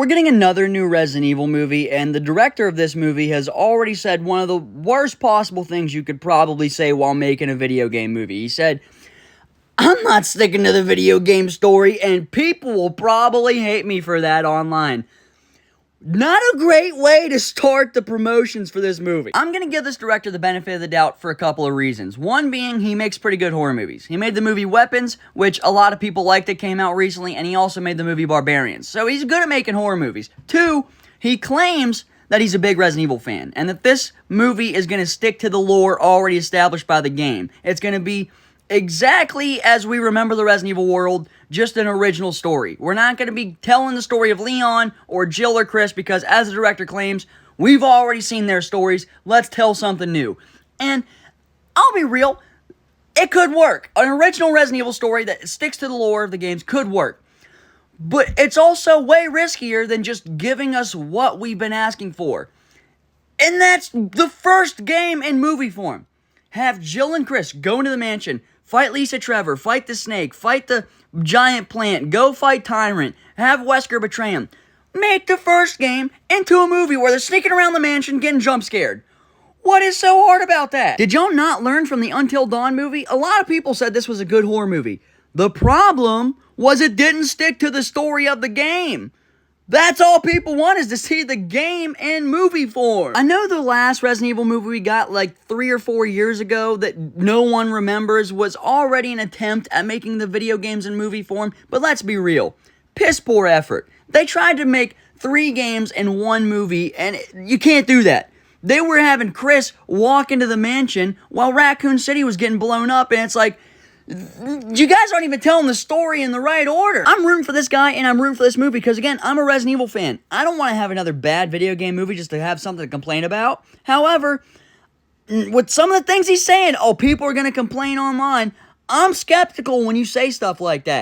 We're getting another new Resident Evil movie, and the director of this movie has already said one of the worst possible things you could probably say while making a video game movie. He said, "I'm not sticking to the video game story, and people will probably hate me for that online." Not a great way to start the promotions for this movie. I'm going to give this director the benefit of the doubt for a couple of reasons. One being, he makes pretty good horror movies. He made the movie Weapons, which a lot of people liked that came out recently, and he also made the movie Barbarians. So he's good at making horror movies. Two, he claims that he's a big Resident Evil fan, and that this movie is going to stick to the lore already established by the game. It's going to be exactly as we remember the Resident Evil world, just an original story. We're not going to be telling the story of Leon or Jill or Chris because, as the director claims, we've already seen their stories. Let's tell something new. And I'll be real, it could work. An original Resident Evil story that sticks to the lore of the games could work. But it's also way riskier than just giving us what we've been asking for. And that's the first game in movie form. Have Jill and Chris go into the mansion, fight Lisa Trevor, fight the snake, fight the giant plant, go fight Tyrant, have Wesker betray him. Make the first game into a movie where they're sneaking around the mansion getting jump scared. What is so hard about that? Did y'all not learn from the Until Dawn movie? A lot of people said this was a good horror movie. The problem was it didn't stick to the story of the game. That's all people want, is to see the game in movie form. I know the last Resident Evil movie we got like 3 or 4 years ago that no one remembers was already an attempt at making the video games in movie form, but let's be real. Piss poor effort. They tried to make 3 games in 1 movie, and you can't do that. They were having Chris walk into the mansion while Raccoon City was getting blown up, and it's like, you guys aren't even telling the story in the right order. I'm rooting for this guy, and I'm rooting for this movie because, again, I'm a Resident Evil fan. I don't want to have another bad video game movie just to have something to complain about. However, with some of the things he's saying, people are going to complain online, I'm skeptical when you say stuff like that.